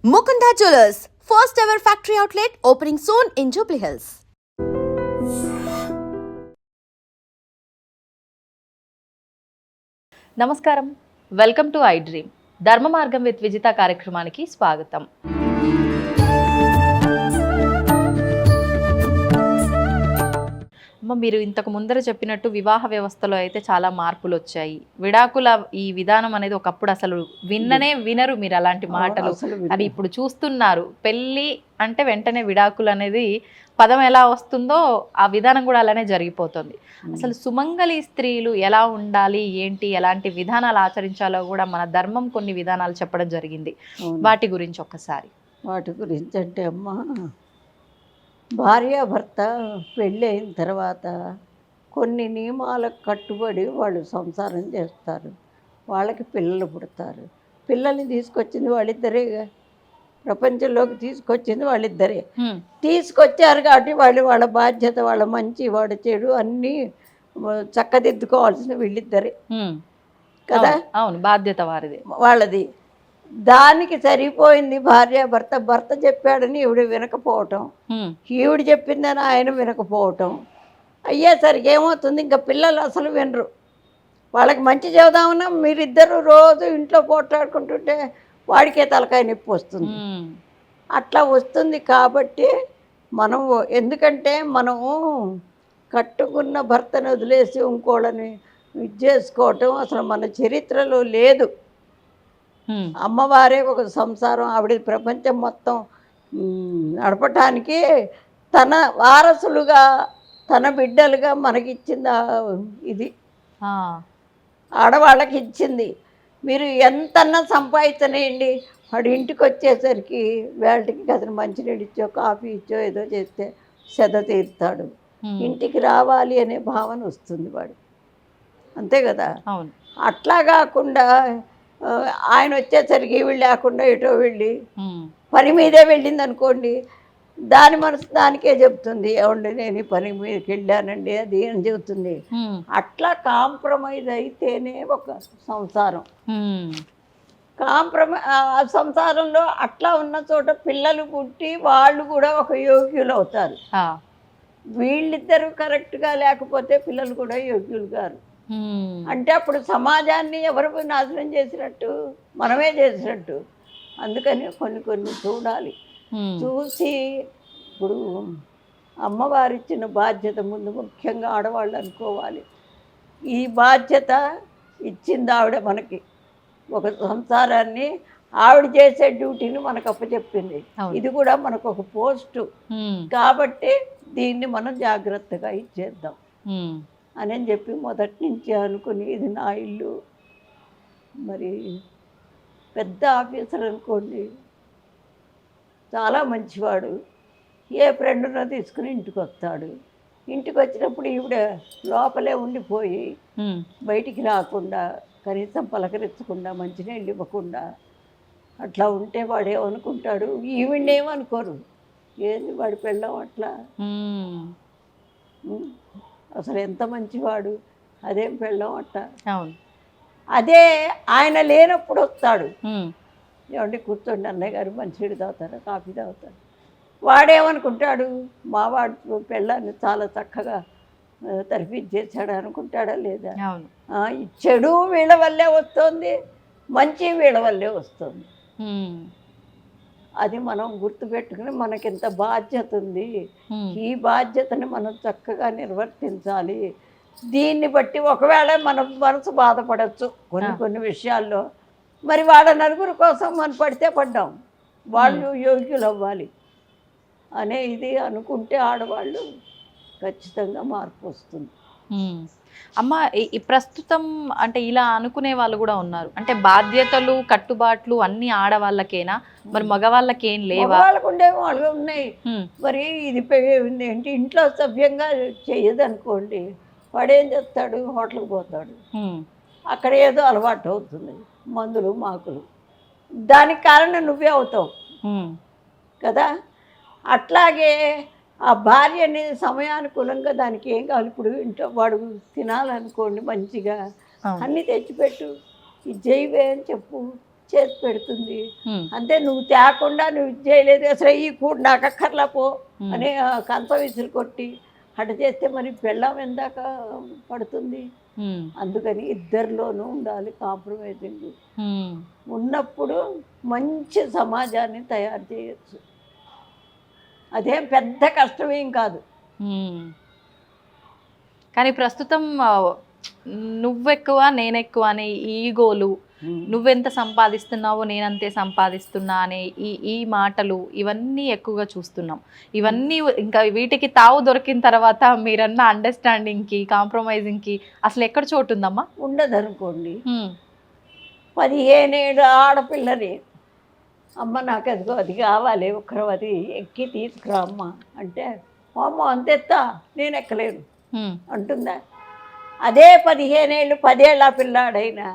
Mukunda Jewelers, first ever factory outlet opening soon in Jubilee Hills. నమస్కారం, welcome to I dream. ధర్మ మార్గం with Vijitha కార్యక్రమానికి స్వాగతం. మీరు ఇంతకు ముందర చెప్పినట్టు వివాహ వ్యవస్థలో అయితే చాలా మార్పులు వచ్చాయి. విడాకుల ఈ విధానం అనేది ఒకప్పుడు అసలు వినరు మీరు అలాంటి మాటలు. అది ఇప్పుడు చూస్తున్నారు. పెళ్ళి అంటే వెంటనే విడాకులు అనేది పదం ఎలా వస్తుందో ఆ విధానం కూడా అలానే జరిగిపోతుంది. అసలు సుమంగళి స్త్రీలు ఎలా ఉండాలి, ఏంటి, ఎలాంటి విధానాలు ఆచరించాలో కూడా మన ధర్మం కొన్ని విధానాలు చెప్పడం జరిగింది. వాటి గురించి వాటి గురించి అంటే అమ్మా, భార్యాభర్త పెళ్ళి అయిన తర్వాత కొన్ని నియమాలకు కట్టుబడి వాళ్ళు సంసారం చేస్తారు. వాళ్ళకి పిల్లలు పుడతారు. పిల్లల్ని తీసుకొచ్చింది వాళ్ళిద్దరేగా, ప్రపంచంలోకి తీసుకొచ్చింది వాళ్ళిద్దరే. తీసుకొచ్చారు కాబట్టి వాళ్ళ బాధ్యత, వాళ్ళ మంచి, వాడి చెడు అన్నీ చక్కదిద్దుకోవాల్సిన వీళ్ళిద్దరే కదా. అవును, బాధ్యత వారిది, వాళ్ళది. దానికి సరిపోయింది భార్యాభర్త. భర్త చెప్పాడని ఈవిడ వినకపోవటం, ఈవిడ చెప్పిందని ఆయన వినకపోవటం అయ్యేసరికి ఏమవుతుంది, ఇంకా పిల్లలు అసలు వినరు. వాళ్ళకి మంచి చెబుదామన్నా మీరిద్దరు రోజు ఇంట్లో పోట్లాడుకుంటుంటే వాడికే తలకాయ నొప్పి వస్తుంది. అట్లా వస్తుంది. కాబట్టి మనం ఎందుకంటే మనము కట్టుకున్న భర్తను వదిలేసి ఇంకోళ్ళని ఇది చేసుకోవటం అసలు మన చరిత్రలో లేదు. అమ్మవారే ఒక సంసారం, ఆవిడ ప్రపంచం మొత్తం నడపటానికి తన వారసులుగా, తన బిడ్డలుగా మనకిచ్చింది ఇది ఆడవాళ్ళకి ఇచ్చింది. మీరు ఎంతన్నా సంపాదించనేయండి, వాడు ఇంటికి వచ్చేసరికి వేళకి అతను మంచినీళ్ళు ఇచ్చో కాఫీ ఇచ్చో ఏదో చేస్తే సెద తీరుతాడు. ఇంటికి రావాలి అనే భావన వస్తుంది వాడు, అంతే కదా. అట్లా కాకుండా ఆయన వచ్చేసరికి వీళ్ళు లేకుండా ఎటో వెళ్ళి పని మీదే వెళ్ళింది అనుకోండి, దాని మనసు దానికే చెప్తుంది, ఏమండి నేను పని మీదకి వెళ్ళానండి అది అని చెబుతుంది. అట్లా కాంప్రమైజ్ అయితేనే ఒక సంసారం. సంసారంలో అట్లా ఉన్న చోట పిల్లలు పుట్టి వాళ్ళు కూడా ఒక యోగ్యులు అవుతారు. వీళ్ళిద్దరూ కరెక్ట్గా లేకపోతే పిల్లలు కూడా యోగ్యులు గారు. అంటే అప్పుడు సమాజాన్ని ఎవరు నాశనం చేసినట్టు, మనమే చేసినట్టు. అందుకని కొన్ని చూడాలి. చూసి ఇప్పుడు అమ్మవారిచ్చిన బాధ్యత ముందు ముఖ్యంగా ఆడవాళ్ళు అనుకోవాలి. ఈ బాధ్యత ఇచ్చింది ఆవిడ మనకి. ఒక సంసారాన్ని ఆవిడ చేసే డ్యూటీని మనకు అప్పచెప్పింది. ఇది కూడా మనకు ఒక పోస్టు కాబట్టి దీన్ని మనం జాగ్రత్తగా ఇచ్చేద్దాం అని చెప్పి మొదటి నుంచి అనుకుని, ఇది నా ఇల్లు. మరి పెద్ద ఆఫీసర్ అనుకోండి, చాలా మంచివాడు, ఏ ఫ్రెండ్నో తీసుకుని ఇంటికి వస్తాడు. ఇంటికి వచ్చినప్పుడు ఈవిడ లోపలే ఉండిపోయి బయటికి రాకుండా, కనీసం పలకరించకుండా, మంచినీళ్ళు ఇవ్వకుండా అట్లా ఉంటే వాడు ఏమనుకుంటాడు, ఈవిడేమనుకోరు, ఏంది వాడి పెళ్ళం అట్లా, అసలు ఎంత మంచివాడు, అదేం పెళ్ళం అట్ట. అదే ఆయన లేనప్పుడు వస్తాడు, ఏమంటే కూర్చోండి అన్నయ్య గారు మంచినీళ్ళు తాగుతారా, కాఫీ తాగుతారు. వాడేమనుకుంటాడు, మా వాడు పెళ్ళాన్ని చాలా చక్కగా తరిపించేసాడు అనుకుంటాడా లేదా. ఈ చెడు వీళ్ళ వల్లే వస్తుంది, మంచి వీళ్ళ వల్లే వస్తుంది. అది మనం గుర్తుపెట్టుకుని మనకింత బాధ్యత ఉంది, ఈ బాధ్యతని మనం చక్కగా నిర్వర్తించాలి. దీన్ని బట్టి ఒకవేళ మన మనసు బాధపడచ్చు కొన్ని విషయాల్లో. మరి వాళ్ళ నలుగురు కోసం మనం పడితే పడ్డాం, వాళ్ళు యోగ్యులు అవ్వాలి అనే ఇది అనుకుంటే ఆడవాళ్ళు ఖచ్చితంగా మార్పు వస్తుంది. అమ్మ, ఈ ప్రస్తుతం అంటే ఇలా అనుకునే వాళ్ళు కూడా ఉన్నారు. అంటే బాధ్యతలు, కట్టుబాట్లు అన్ని ఆడవాళ్ళకేనా, మరి మగవాళ్ళకేం లేవా? వాళ్ళకు ఉండేవి వాళ్ళు ఉన్నాయి. మరి ఇది ఏంటి, ఇంట్లో సభ్యంగా చెయ్యదు అనుకోండి, వాడేం చేస్తాడు, హోటల్కి పోతాడు, అక్కడ ఏదో అలవాటు అవుతుంది, మందులు మాకులు, దానికి కారణం నువ్వే అవుతావు కదా. అట్లాగే ఆ భార్య అనేది సమయానుకూలంగా దానికి ఏం కావాలి, ఇప్పుడు ఇంట్లో వాడు తినాలనుకోండి మంచిగా అన్నీ తెచ్చిపెట్టు, ఇది చేయవే అని చెప్పు, చేసి పెడుతుంది. ఉమ్, అంతే, నువ్వు తేకుండా నువ్వు ఇది చేయలేదు, అసలు ఈ కూడా నాకు అక్కర్లా పో అని కంప విసురు కొట్టి అట చేస్తే మరి పెళ్ళాం ఎందాక పడుతుంది. ఉమ్, అందుకని ఇద్దరిలోనూ ఉండాలి కాంప్రమైజింగ్. ఉమ్, ఉన్నప్పుడు మంచి సమాజాన్ని తయారు చేయొచ్చు. అదేం పెద్ద కష్టమేం కాదు. ఉమ్. కానీ ప్రస్తుతం నువ్వెక్కువ నేనెక్కువ అనే ఈగోలు, నువ్వెంత సంపాదిస్తున్నావో నేనంతే సంపాదిస్తున్నా అనే ఈ మాటలు ఇవన్నీ ఎక్కువగా చూస్తున్నాం. ఇవన్నీ ఇంకా వీటికి తావు దొరికిన తర్వాత మీరన్న అండర్స్టాండింగ్కి కాంప్రమైజింగ్కి అసలు ఎక్కడ చోటు ఉందమ్మా? ఉండదనుకోండి. 15 ఏళ్ళ ఆడపిల్లని అమ్మ నాకు అదిగో అది కావాలి, ఒకరు అది ఎక్కి తీసుకురా అమ్మ అంటే అమ్మ అంతెత్తా నేను ఎక్కలేను అంటుందా? అదే 15 ఏళ్ళు 10 ఏళ్ళ పిల్లాడైనా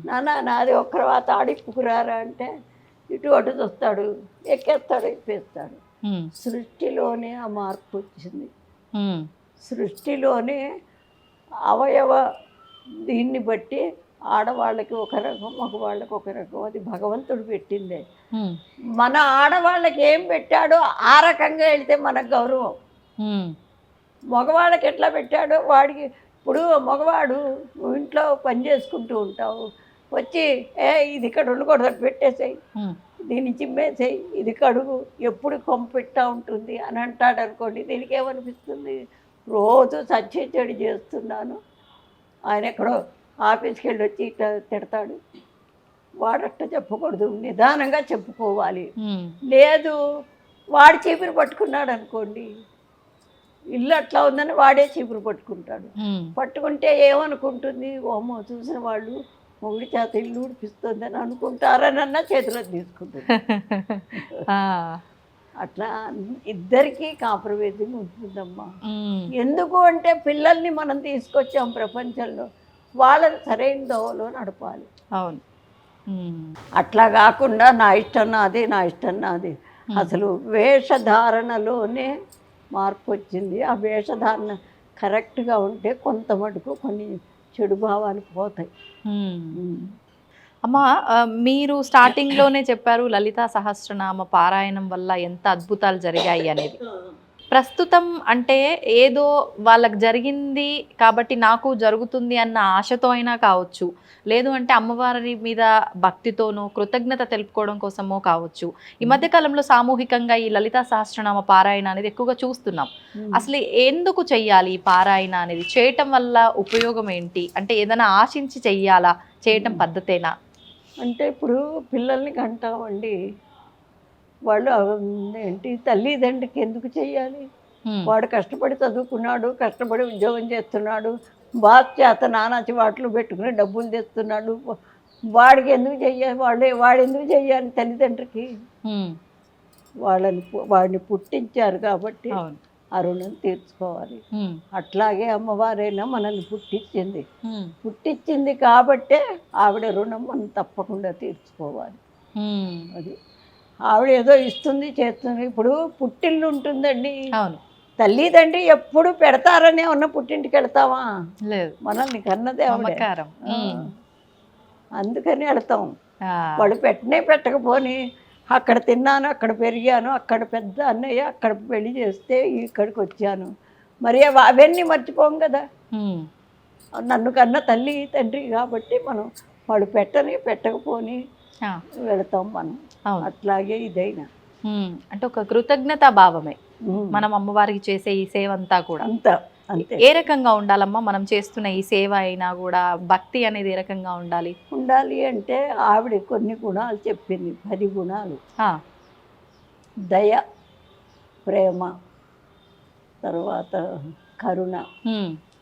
నాన్న నాది ఒక్క తర్వాత ఆడిప్పుకురారా అంటే ఇటు అటు చూస్తాడు, ఎక్కేస్తాడు, ఎక్కేస్తాడు. సృష్టిలోనే ఆ మార్పు వచ్చింది. సృష్టిలోనే అవయవ దీన్ని బట్టి ఆడవాళ్ళకి ఒక రకం, మగవాళ్ళకి ఒక రకం. అది భగవంతుడు పెట్టిందే. మన ఆడవాళ్ళకి ఏం పెట్టాడో ఆ రకంగా వెళ్తే మనకు గౌరవం. మగవాళ్ళకి ఎట్లా పెట్టాడో వాడికి. ఇప్పుడు మగవాడు నువ్వు ఇంట్లో పని చేసుకుంటూ ఉంటావు, వచ్చి ఇది ఇక్కడ ఉండకూడదు పెట్టేసేయి, దీన్ని చిమ్మేసేయి, ఇది కడుగు, ఎప్పుడు కొమ్మ పెట్టా ఉంటుంది అని అంటాడు అనుకోండి. దీనికి ఏమనిపిస్తుంది? రోజు సచ్చేచెడు చేస్తున్నాను, ఆయన ఎక్కడో ఆఫీస్కి వెళ్ళి వచ్చి ఇట్లా తిడతాడు. వాడట్ట చెప్పకూడదు, నిదానంగా చెప్పుకోవాలి. లేదు వాడు చీపురు పట్టుకున్నాడు అనుకోండి, ఇల్లు అట్లా ఉందని వాడే చీపురు పట్టుకుంటాడు. పట్టుకుంటే ఏమనుకుంటుంది? ఓమో చూసిన వాళ్ళు మొగుడి చేత ఇల్లు ఊడిపిస్తుంది అని అనుకుంటారనన్నా చేతిలో తీసుకుంటుంది. అట్లా ఇద్దరికీ కాంప్రమైజింగ్ ఉంటుందమ్మా. ఎందుకు అంటే పిల్లల్ని మనం తీసుకొచ్చాం ప్రపంచంలో, వాళ్ళని సరైన దోవలో నడపాలి. అవును. అట్లా కాకుండా నా ఇష్టం నాది, నా ఇష్టం నాది. అసలు వేషధారణలోనే మార్పు వచ్చింది. ఆ వేషధారణ కరెక్ట్గా ఉంటే కొంత మటుకు కొన్ని చెడు భావాలు పోతాయి. అమ్మా, మీరు స్టార్టింగ్లోనే చెప్పారు లలితా సహస్రనామ పారాయణం వల్ల ఎంత అద్భుతాలు జరిగాయి అనేది. ప్రస్తుతం అంటే ఏదో వాళ్ళకి జరిగింది కాబట్టి నాకు జరుగుతుంది అన్న ఆశతో అయినా కావచ్చు, లేదు అంటే అమ్మవారి మీద భక్తితోనో కృతజ్ఞత తెలుపుకోవడం కోసమో కావచ్చు, ఈ మధ్య కాలంలో సామూహికంగా ఈ లలితా సహస్రనామ పారాయణ అనేది ఎక్కువగా చూస్తున్నాం. అసలు ఎందుకు చెయ్యాలి ఈ పారాయణ అనేది? చేయటం వల్ల ఉపయోగం ఏంటి? అంటే ఏదైనా ఆశించి చెయ్యాలా, చేయటం పద్ధతేనా? అంటే ఇప్పుడు పిల్లల్ని కంటామండి, వాళ్ళు ఏంటి తల్లిదండ్రికి ఎందుకు చెయ్యాలి? వాడు కష్టపడి చదువుకున్నాడు, కష్టపడి ఉద్యోగం చేస్తున్నాడు, బాస్ చేత నానాచి వాటిలో పెట్టుకుని డబ్బులు తెస్తున్నాడు, వాడికి ఎందుకు చెయ్యాలి? వాడు ఎందుకు చెయ్యాలి తల్లిదండ్రికి? వాడిని పుట్టించారు కాబట్టి ఆ రుణం తీర్చుకోవాలి. అట్లాగే అమ్మవారైనా మనల్ని పుట్టించింది కాబట్టే ఆవిడ రుణం మనం తప్పకుండా తీర్చుకోవాలి. అది ఆవిడ ఏదో ఇస్తుంది చేస్తుంది. ఇప్పుడు పుట్టిల్లు ఉంటుందండి, తల్లిదండ్రి ఎప్పుడు పెడతారనే ఉన్న పుట్టింటికి వెళ్తావా? లేదు, మనల్ని కన్నదే ఆవిడ. అందుకని వెళ్తాం. వాళ్ళు పెట్టకపోని అక్కడ తిన్నాను, అక్కడ పెరిగాను, అక్కడ పెద్ద అన్నయ్య అక్కడ పెళ్లి చేస్తే ఇక్కడికి వచ్చాను, మరి అవన్నీ మర్చిపోం కదా. నన్ను కన్న తల్లి తండ్రి కాబట్టి మనం వాళ్ళు పెట్టకపోని వెళతాం మనం. అట్లాగే ఇదైనా అంటే ఒక కృతజ్ఞతా భావమే మనం అమ్మవారికి చేసే ఈ సేవ అంతా కూడా. అంతే. ఏ రకంగా ఉండాలమ్మా మనం చేస్తున్న ఈ సేవ అయినా కూడా? భక్తి అనేది ఏ రకంగా ఉండాలి అంటే ఆవిడ కొన్ని గుణాలు చెప్పింది, 10 గుణాలు. దయ, ప్రేమ, తర్వాత కరుణ,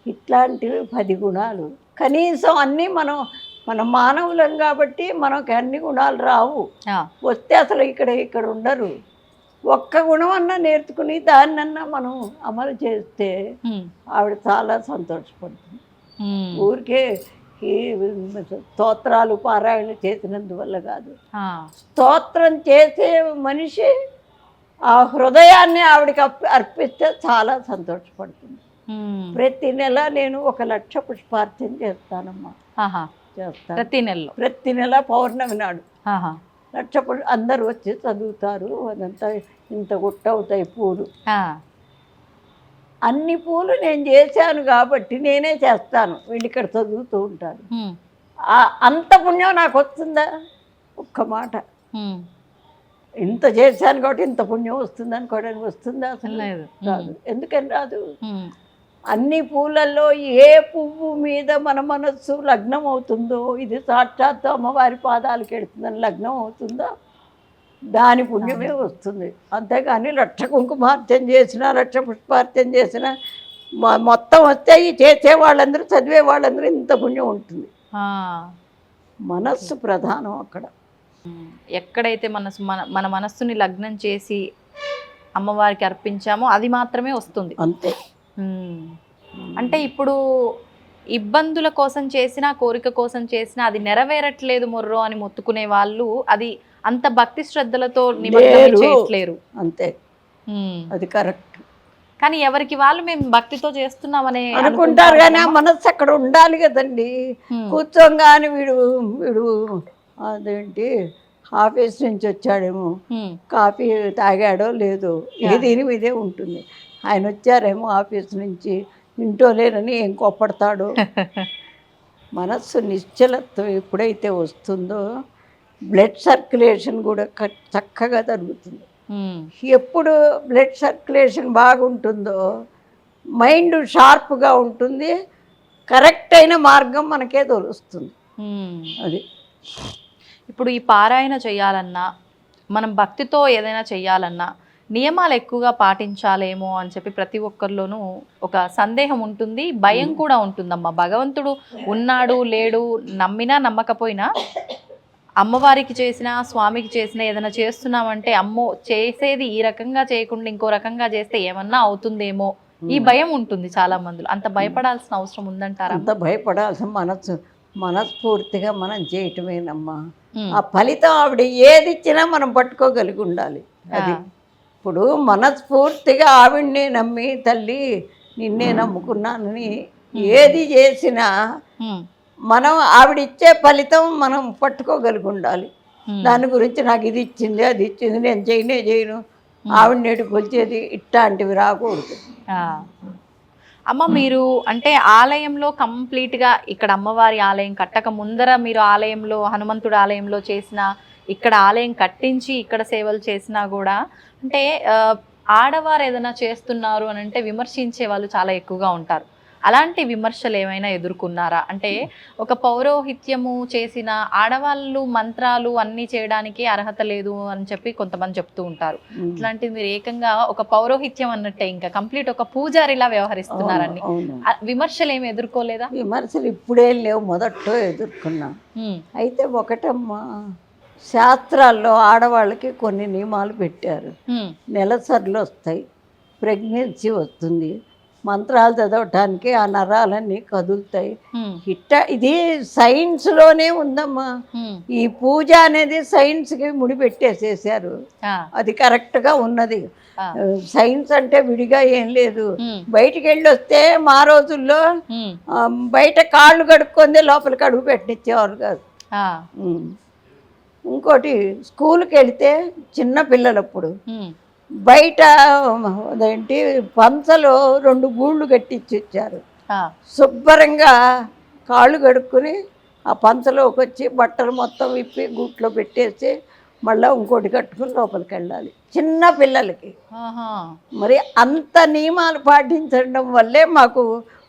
ఇట్లాంటివి 10 గుణాలు. కనీసం అన్నీ మనం మానవులం కాబట్టి మనకు అన్ని గుణాలు రావు. వస్తే అసలు ఇక్కడ ఉండరు. ఒక్క గుణం అన్నా నేర్చుకుని దాన్నన్నా మనం అమలు చేస్తే ఆవిడ చాలా సంతోషపడుతుంది. ఊరికే ఈ స్తోత్రాలు పారాయణ చేసినందువల్ల కాదు, స్తోత్రం చేసే మనిషి ఆ హృదయాన్ని ఆవిడకి అర్పిస్తే చాలా సంతోషపడుతుంది. ప్రతి నెల నేను 1 లక్ష పుష్పార్చన చేస్తానమ్మా. చేస్తాను ప్రతి నెల పౌర్ణమి నాడు. ఆహా. అందరూ వచ్చి చదువుతారు. అదంతా ఇంత గుట్ట అవుతాయి పూలు. ఆ. అన్ని పూలు నేను చేశాను కాబట్టి నేనే చేస్తాను, వీళ్ళు ఇక్కడ చదువుతూ ఉంటారు. ఉమ్. అంత పుణ్యం నాకు వస్తుందా? ఒక్క మాట. ఉమ్. ఇంత చేశాను కాబట్టి ఇంత పుణ్యం వస్తుంది అనుకోవడానికి వస్తుందా? అసలు లేదు. రాదు. ఎందుకని రాదు? ఉమ్. అన్ని పూలల్లో ఏ పువ్వు మీద మన మనస్సు లగ్నం అవుతుందో, ఇది సాక్షాత్తు అమ్మవారి పాదాలకు ఎడుతుందని లగ్నం అవుతుందో దాని పుణ్యమే వస్తుంది. అంతేగాని లక్ష కుంకుమార్చన చేసినా, లక్ష పుష్పార్చన చేసినా మొత్తం వస్తే ఈ చేసే వాళ్ళందరూ, చదివే వాళ్ళందరూ ఇంత పుణ్యం ఉంటుంది. మనస్సు ప్రధానం అక్కడ. ఎక్కడైతే మన మనస్సుని లగ్నం చేసి అమ్మవారికి అర్పించామో అది మాత్రమే వస్తుంది. అంతే. అంటే ఇప్పుడు ఇబ్బందుల కోసం చేసినా, కోరిక కోసం చేసినా అది నెరవేరట్లేదు మొర్రో అని మొత్తుకునే వాళ్ళు అది అంత భక్తి శ్రద్ధలతో నిమగ్నం చేయట్లేరు. అంతే, అది కరెక్ట్. కానీ ఎవరికి వాళ్ళు మేము భక్తితో చేస్తున్నామని అనుకుంటారు, కానీ ఆ మనస్సు అక్కడ ఉండాలి కదండి. కూర్చోగానే వీడు వీడు అదేంటి ఆఫీస్ నుంచి వచ్చాడేమో, కాఫీ తాగాడో లేదో, దీని మీదే ఉంటుంది. ఆయన వచ్చారేమో ఆఫీస్ నుంచి, ఇంటో లేనని ఏం కోప్పడతాడో. మనస్సు నిశ్చలత్వం ఎప్పుడైతే వస్తుందో బ్లడ్ సర్క్యులేషన్ కూడా చక్కగా జరుగుతుంది. ఎప్పుడు బ్లడ్ సర్క్యులేషన్ బాగుంటుందో మైండ్ షార్ప్గా ఉంటుంది, కరెక్ట్ అయిన మార్గం మనకే తెలుస్తుంది. అది ఇప్పుడు ఈ పారాయణ చేయాలన్నా, మనం భక్తితో ఏదైనా చేయాలన్నా నియమాలు ఎక్కువగా పాటించాలేమో అని చెప్పి ప్రతి ఒక్కరిలోనూ ఒక సందేహం ఉంటుంది, భయం కూడా ఉంటుందమ్మా. భగవంతుడు ఉన్నాడు లేడు, నమ్మినా నమ్మకపోయినా అమ్మవారికి చేసినా, స్వామికి చేసినా ఏదైనా చేస్తున్నామంటే అమ్మో చేసేది ఈ రకంగా చేయకుండా ఇంకో రకంగా చేస్తే ఏమన్నా అవుతుందేమో, ఈ భయం ఉంటుంది చాలా మందిలో. అంత భయపడాల్సిన అవసరం ఉందంటారా? అంత భయపడాల్సిన మనస్ఫూర్తిగా మనం చేయటమేనమ్మా. ఆ ఫలితం ఆవిడ ఏది ఇచ్చినా మనం పట్టుకోగలిగి ఉండాలి. అది ఇప్పుడు మనస్ఫూర్తిగా ఆవిడ్నే నమ్మి, తల్లి నిన్నే నమ్ముకున్నానని ఏది చేసినా మనం ఆవిడిచ్చే ఫలితం మనం పట్టుకోగలిగి ఉండాలి. దాని గురించి నాకు ఇది ఇచ్చింది, అది ఇచ్చింది, నేను చేయను, ఆవిడ నేటి కొలిచేది, ఇట్లాంటివి రాకూడదు. అమ్మ మీరు అంటే ఆలయంలో కంప్లీట్గా ఇక్కడ అమ్మవారి ఆలయం కట్టక ముందర మీరు ఆలయంలో హనుమంతుడి ఆలయంలో చేసిన, ఇక్కడ ఆలయం కట్టించి ఇక్కడ సేవలు చేసినా కూడా అంటే ఆడవారు ఏదైనా చేస్తున్నారు అని అంటే విమర్శించే వాళ్ళు చాలా ఎక్కువగా ఉంటారు. అలాంటి విమర్శలు ఏమైనా ఎదుర్కొన్నారా? అంటే ఒక పౌరోహిత్యము చేసిన ఆడవాళ్ళు మంత్రాలు అన్నీ చేయడానికి అర్హత లేదు అని చెప్పి కొంతమంది చెప్తూ ఉంటారు. అట్లాంటిది మీరు ఏకంగా ఒక పౌరోహిత్యం అన్నట్టే ఇంకా కంప్లీట్ ఒక పూజారిలా వ్యవహరిస్తున్నారని విమర్శలు ఏమి ఎదుర్కోలేదా? విమర్శలు ఇప్పుడే లేవు, మొదట్లో ఎదుర్కొన్నా. అయితే ఒకటమ్మా, శాస్త్రాల్లో ఆడవాళ్ళకి కొన్ని నియమాలు పెట్టారు. నెలసర్లు వస్తాయి, ప్రెగ్నెన్సీ వస్తుంది, మంత్రాలు చదవటానికి ఆ నరాలన్నీ కదులుతాయి. ఇది సైన్స్లోనే ఉందమ్మా. ఈ పూజ అనేది సైన్స్కి ముడిపెట్టేసేసారు. అది కరెక్ట్గా ఉన్నది. సైన్స్ అంటే విడిగా ఏం లేదు. బయటికి వెళ్ళి వస్తే మా రోజుల్లో బయట కాళ్ళు కడుక్కుందే లోపలికి అడుగు పెట్టించేవారు కాదు. ఇంకోటి, స్కూల్కి వెళితే చిన్న పిల్లలప్పుడు బయట అదేంటి పంచలో 2 గూళ్ళు కట్టించి ఇచ్చారు. శుభ్రంగా కాళ్ళు కడుక్కుని ఆ పంచలోకి వచ్చి బట్టలు మొత్తం విప్పి గూట్లో పెట్టేసి మళ్ళీ ఇంకోటి కట్టుకుని లోపలికి వెళ్ళాలి చిన్న పిల్లలకి. మరి అంత నియమాలు పాటించడం వల్లే మాకు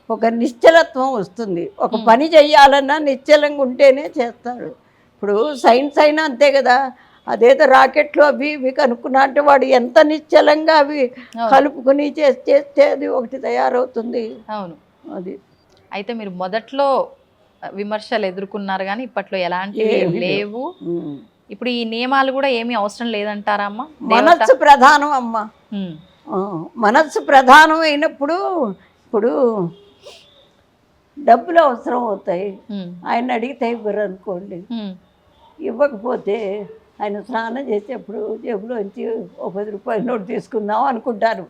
ఒక నిశ్చలత్వం వస్తుంది. ఒక పని చెయ్యాలన్నా నిశ్చలంగా ఉంటేనే చేస్తాడు. ఇప్పుడు సైన్స్ అయినా అంతే కదా. అదేదో రాకెట్లు అవి ఇవి కనుక్కున్నా అంటే వాడు ఎంత నిశ్చలంగా అవి కలుపుకుని చేస్తే అది ఒకటి తయారవుతుంది. అవును, అది. అయితే మీరు మొదట్లో విమర్శలు ఎదుర్కొన్నారు కానీ ఇప్పట్లో ఎలాంటివి లేవు. ఇప్పుడు ఈ నియమాలు కూడా ఏమీ అవసరం లేదంటారా అమ్మ? మనస్సు ప్రధానం అమ్మ. మనస్సు ప్రధానం అయినప్పుడు ఇప్పుడు డబ్బులు అవసరం అవుతాయి, ఆయన అడిగితే ఇవ్వరు అనుకోండి. ఇవ్వకపోతే ఆయన స్నానం చేసేప్పుడు జేబులోంచి ఓ 10 రూపాయల నోటు తీసుకుందాం అనుకుంటారు.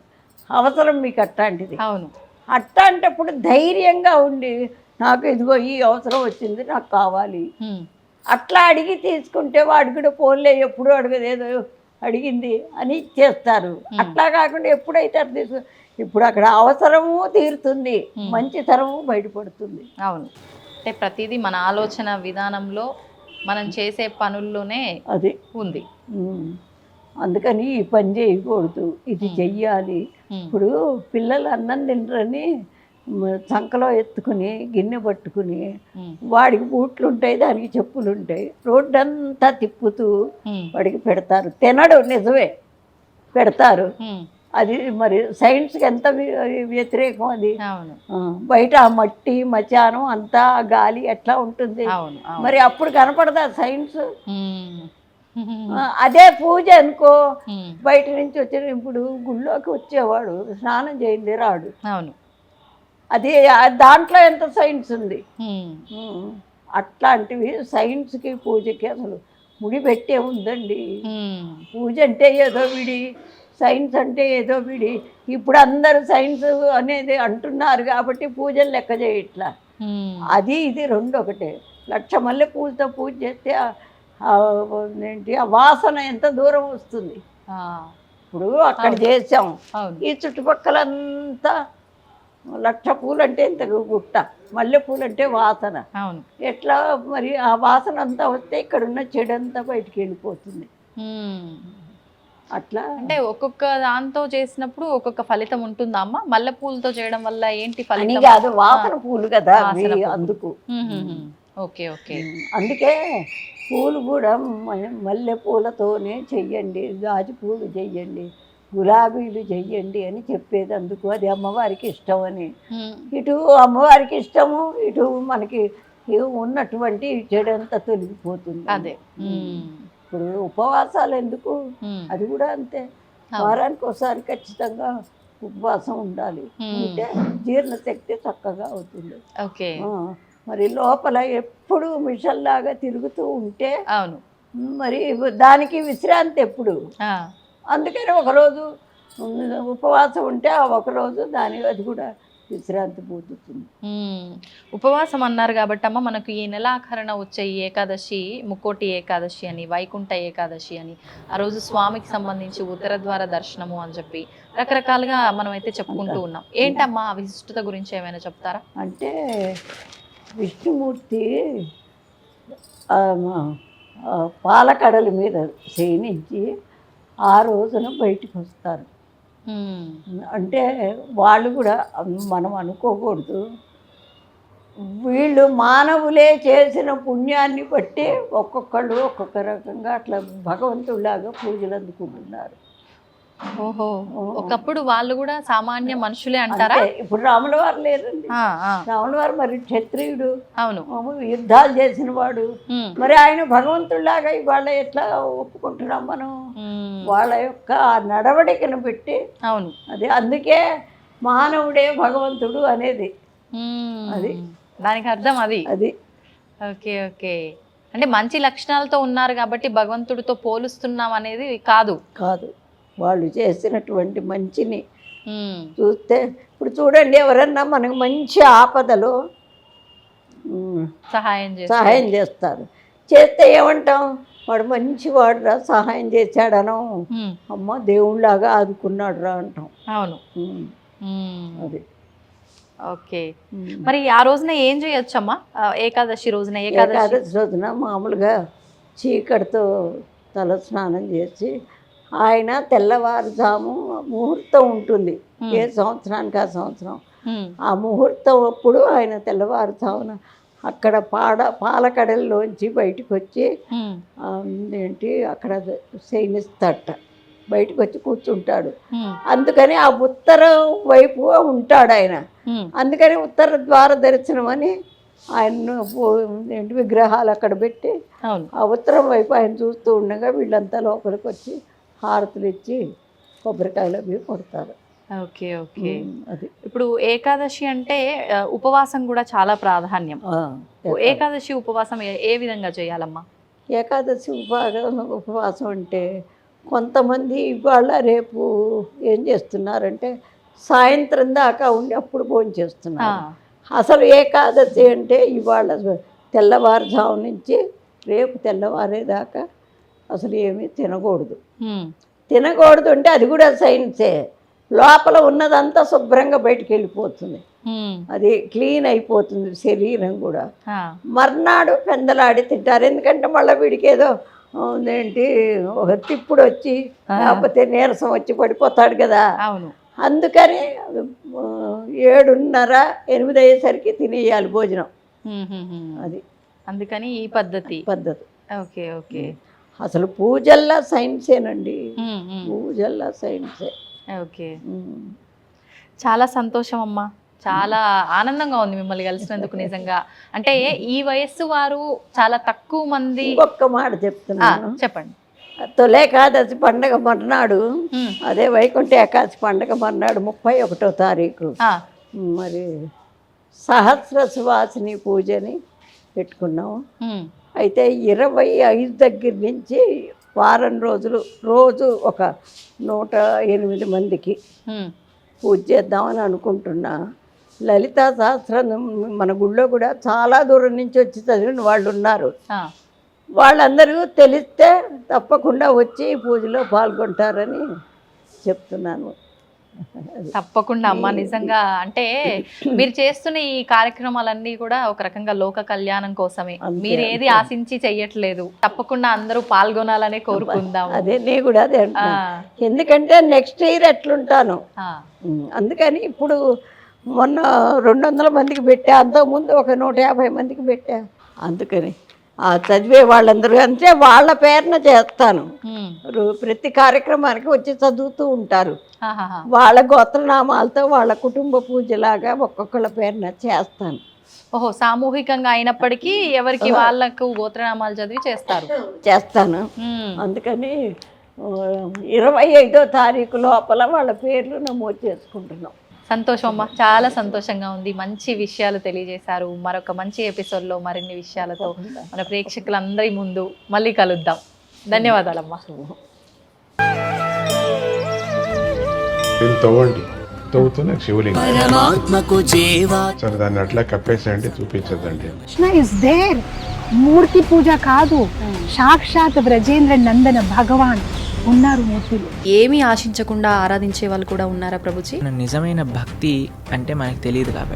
అవసరం మీకు అట్లాంటిది. అవును, అట్లాంటప్పుడు ధైర్యంగా ఉండి నాకు ఇదిగో ఈ అవసరం వచ్చింది, నాకు కావాలి అట్లా అడిగి తీసుకుంటే వాడు కూడా ఫోన్లే ఎప్పుడు అడగదు ఏదో అడిగింది అని ఇచ్చేస్తారు. అట్లా కాకుండా ఎప్పుడైతే అది ఇప్పుడు అక్కడ అవసరము తీరుతుంది, మంచితనము బయటపడుతుంది. అవును, అంటే ప్రతిదీ మన ఆలోచన విధానంలో మనం చేసే పనుల్లోనే అది ఉంది. అందుకని ఈ పని చేయకూడదు, ఇది చెయ్యాలి. ఇప్పుడు పిల్లలు అన్నం తినరని చంకలో ఎత్తుకుని గిన్నె పట్టుకుని వాడికి బూట్లు ఉంటాయి, దానికి చెప్పులు ఉంటాయి, రోడ్డు అంతా తిప్పుతూ వాడికి పెడతారు. తినడు, నిజమే పెడతారు. అది మరి సైన్స్కి ఎంత వ్యతిరేకం అది. బయట ఆ మట్టి మచానం అంతా గాలి ఎట్లా ఉంటుంది, మరి అప్పుడు కనపడదా సైన్స్? అదే పూజ అనుకో, బయట నుంచి వచ్చిన ఇప్పుడు గుళ్ళోకి వచ్చేవాడు స్నానం చేయింది రాడు. అవును, అది దాంట్లో ఎంత సైన్స్ ఉంది. అట్లాంటివి సైన్స్కి పూజకి అసలు ముడి పెట్టే ఉందండి. పూజ అంటే ఏదో విడి, సైన్స్ అంటే ఏదో విడి. ఇప్పుడు అందరూ సైన్స్ అనేది అంటున్నారు కాబట్టి పూజలు లెక్క చేయట్లా. అది ఇది రెండు ఒకటే. 1,00,000 మల్లె పూలతో పూజ చేస్తే ఏంటి ఆ వాసన ఎంత దూరం వస్తుంది. ఇప్పుడు అక్కడ చేసాం, ఈ చుట్టుపక్కలంతా 1,00,000 పూలు అంటే ఇంత గుట్ట, మల్లె పూలు అంటే వాసన. ఎట్లా మరి ఆ వాసన అంతా వస్తే ఇక్కడ ఉన్న చెడు అంతా బయటికి వెళ్ళిపోతుంది. అట్లా అంటే ఒక్కొక్క దాంతో చేసినప్పుడు ఒక్కొక్క ఫలితం ఉంటుందా అమ్మ? మల్లె పూలతో చేయడం వల్ల ఏంటి ఫలితం? కాదు, వాసన పూలు కదా అందుకు. Okay okay. అందుకే పూలు కూడా మల్లె పూలతోనే చెయ్యండి, గాజు పూలు చెయ్యండి, గులాబీలు చెయ్యండి అని చెప్పేది అందుకు. అది అమ్మవారికి ఇష్టం అని. ఇటు అమ్మవారికి ఇష్టము, ఇటు మనకి ఉన్నటువంటి చెడంతా తొలగిపోతుంది. అదే ఇప్పుడు ఉపవాసాలు ఎందుకు, అది కూడా అంతే. వారానికి ఒకసారి ఖచ్చితంగా ఉపవాసం ఉండాలి, అంటే జీర్ణశక్తి చక్కగా అవుతుంది. ఓకే. మరి లోపల ఎప్పుడు మిషన్లాగా తిరుగుతూ ఉంటే అవును, మరి దానికి విశ్రాంతి ఎప్పుడు. అందుకని ఒకరోజు ఉపవాసం ఉంటే ఆ ఒకరోజు అది కూడా విశ్రాంతి పొందుతుంది. ఉపవాసం అన్నారు కాబట్టి అమ్మ, మనకు ఈ నెలాఖరణ వచ్చే ఈ ఏకాదశి ముక్కోటి ఏకాదశి అని, వైకుంఠ ఏకాదశి అని, ఆ రోజు స్వామికి సంబంధించి ఉత్తర ద్వార దర్శనము అని చెప్పి రకరకాలుగా మనం అయితే చెప్పుకుంటూ ఉన్నాం. ఏంటమ్మా ఆ విశిష్టత గురించి ఏమైనా చెప్తారా? అంటే విష్ణుమూర్తి పాలకడల మీద శయనించి ఆ రోజున బయటికి వస్తారు. అంటే వాళ్ళు కూడా మనం అనుకోకూడదు, వీళ్ళు మానవులే చేసిన పుణ్యాన్ని బట్టి ఒక్కొక్కళ్ళు ఒక్కొక్క రకంగా అట్లా భగవంతుడిలాగా పూజలు అందుకుంటున్నారు. ఓహో, ఒకప్పుడు వాళ్ళు కూడా సామాన్య మనుషులే అంటారా? ఇప్పుడు రాముల వారు లేరండి. రాముల వారు మరి క్షత్రియుడు, అవును, యుద్ధాలు చేసిన వాడు. మరి ఆయన భగవంతుడిలాగా ఇవాళ ఎట్లా ఒప్పుకుంటున్నాం మనం? వాళ్ళ యొక్క నడవడికను పెట్టి. అవును, అది అందుకే మానవుడే భగవంతుడు అనేది. అది దానికి అర్థం అది. అది ఓకే ఓకే. అంటే మంచి లక్షణాలతో ఉన్నారు కాబట్టి భగవంతుడితో పోలుస్తున్నాం అనేది కాదు. కాదు, వాళ్ళు చేసినటువంటి మంచిని చూస్తే. ఇప్పుడు చూడండి, ఎవరన్నా మనకు మంచి ఆపదలో సహాయం చేస్తారు. చేస్తే ఏమంటాం? వాడు మంచి వాడురా, సహాయం చేశాడనో, అమ్మ దేవుళ్ళలాగా ఆదుకున్నాడు రా అంటాం. అవును, అది. ఓకే. మరి ఆ రోజున ఏం చేయొచ్చమ్మా ఏకాదశి రోజున? ఏకాదశి రోజున మామూలుగా చీకటితో తల స్నానం చేసి, ఆయన తెల్లవారుజాము ముహూర్తం ఉంటుంది ఏ సంవత్సరానికి ఆ సంవత్సరం, ఆ ముహూర్తం అప్పుడు ఆయన తెల్లవారుజామున అక్కడ పాలకడల్లోంచి బయటకు వచ్చి ఏంటి అక్కడ శయనిస్తాడట, బయటకు వచ్చి కూర్చుంటాడు. అందుకని ఆ ఉత్తర వైపు ఉంటాడు ఆయన. అందుకని ఉత్తర ద్వార దర్శనం అని ఆయన ఏంటి విగ్రహాలు అక్కడ పెట్టి ఆ ఉత్తరం వైపు ఆయన చూస్తూ ఉండగా వీళ్ళంతా లోపలికి వచ్చి హారతులు ఇచ్చి కొబ్బరికాయలు అవి కొడతారు. Okay okay. అది ఇప్పుడు ఏకాదశి అంటే ఉపవాసం కూడా చాలా ప్రాధాన్యం. ఏకాదశి ఉపవాసం ఏ విధంగా చేయాలమ్మా? ఏకాదశి ఉపవాసం అంటే కొంతమంది ఇవాళ రేపు ఏం చేస్తున్నారంటే సాయంత్రం దాకా ఉండి అప్పుడు భోజనం చేస్తున్నారు. అసలు ఏకాదశి అంటే ఇవాళ తెల్లవారుజాము నుంచి రేపు తెల్లవారేదాకా అసలు ఏమీ తినకూడదు. తినకూడదు అంటే అది కూడా సైన్సే. లోపల ఉన్నదంతా శుభ్రంగా బయటికి వెళ్ళిపోతుంది, అది క్లీన్ అయిపోతుంది శరీరం కూడా. మర్నాడు పెందలాడి తింటారు, ఎందుకంటే మళ్ళీ వీడికి ఏదో ఏంటి ఒక తిప్పుడు వచ్చి లేకపోతే నీరసం వచ్చి పడిపోతాడు కదా. అందుకని 7:30, 8 అయ్యేసరికి తినేయాలి భోజనం. అది అందుకని ఈ పద్ధతి. Okay okay. అసలు పూజల్లా సైన్సేనండి, పూజల్లా సైన్సే. ఓకే, చాలా సంతోషం అమ్మా, చాలా ఆనందంగా ఉంది మిమ్మల్ని కలిసినందుకు నిజంగా. అంటే ఈ వయస్సు వారు చాలా తక్కువ మంది. ఒక్క మాట చెప్తున్నాను, చెప్పండి. తొలి ఏకాదశి పండగ మర్నాడు, అదే వైకుంఠ ఏకాదశి పండగ మర్నాడు 31వ తారీఖు మరి సహస్ర సువాసిని పూజని పెట్టుకున్నాము. అయితే 25 దగ్గర నుంచి వారం రోజులు రోజు ఒక 108 మందికి పూజ చేద్దామని అనుకుంటున్నా. లలితా సహస్రం మన గుళ్ళో కూడా చాలా దూరం నుంచి వచ్చి చదివిన వాళ్ళు ఉన్నారు. వాళ్ళందరూ తెలిస్తే తప్పకుండా వచ్చి పూజలో పాల్గొంటారని చెప్తున్నాను. తప్పకుండా అమ్మ, నిజంగా అంటే మీరు చేస్తున్న ఈ కార్యక్రమాలన్నీ కూడా ఒక రకంగా లోక కళ్యాణం కోసమే, మీరు ఏది ఆశించి చెయ్యట్లేదు. తప్పకుండా అందరూ పాల్గొనాలనే కోరుకుందాం. అదే నేను కూడా అదే అంటున్నా, ఎందుకంటే నెక్స్ట్ ఇయర్ ఎట్లుంటాను. అందుకని ఇప్పుడు మొన్న 200 మందికి పెట్టా, అంతకుముందు ఒక 150 మందికి పెట్టా. అందుకని చదివే వాళ్ళందరూ అంటే వాళ్ళ పేరున చేస్తాను. ప్రతి కార్యక్రమానికి వచ్చి చదువుతూ ఉంటారు, వాళ్ళ గోత్రనామాలతో వాళ్ళ కుటుంబ పూజలాగా ఒక్కొక్కళ్ళ పేరున చేస్తాను. ఓహో, సామూహికంగా అయినప్పటికీ ఎవరికి వాళ్ళకు గోత్రనామాలు చదివి చేస్తాను. అందుకని 25వ తారీఖు లోపల వాళ్ళ పేర్లు నమోదు చేసుకుంటున్నాం. సంతోషం అమ్మా, చాలా సంతోషంగా ఉంది. మంచి విషయాలు తెలియజేశారు. మరొక మంచి ఎపిసోడ్లో మరిన్ని విషయాలతో మన ప్రేక్షకులందరి ముందు మళ్ళీ కలుద్దాం. ధన్యవాదాలమ్మా. తవ్వుతున్న శివలింగం సరే, దాన్ని అట్లా కప్పేసేయండి, చూపించదండి. Krishna is there. మూర్తి పూజ కాదు, సాక్షాత్ బ్రజేంద్ర నందన భగవాన్ ఉన్నారు మూర్తిలో. ఏమీ ఆశించకుండా ఆరాధించే వాళ్ళు కూడా ఉన్నారా ప్రభుజీ? నిజమైన భక్తి అంటే మనకు తెలియదు కాబట్టి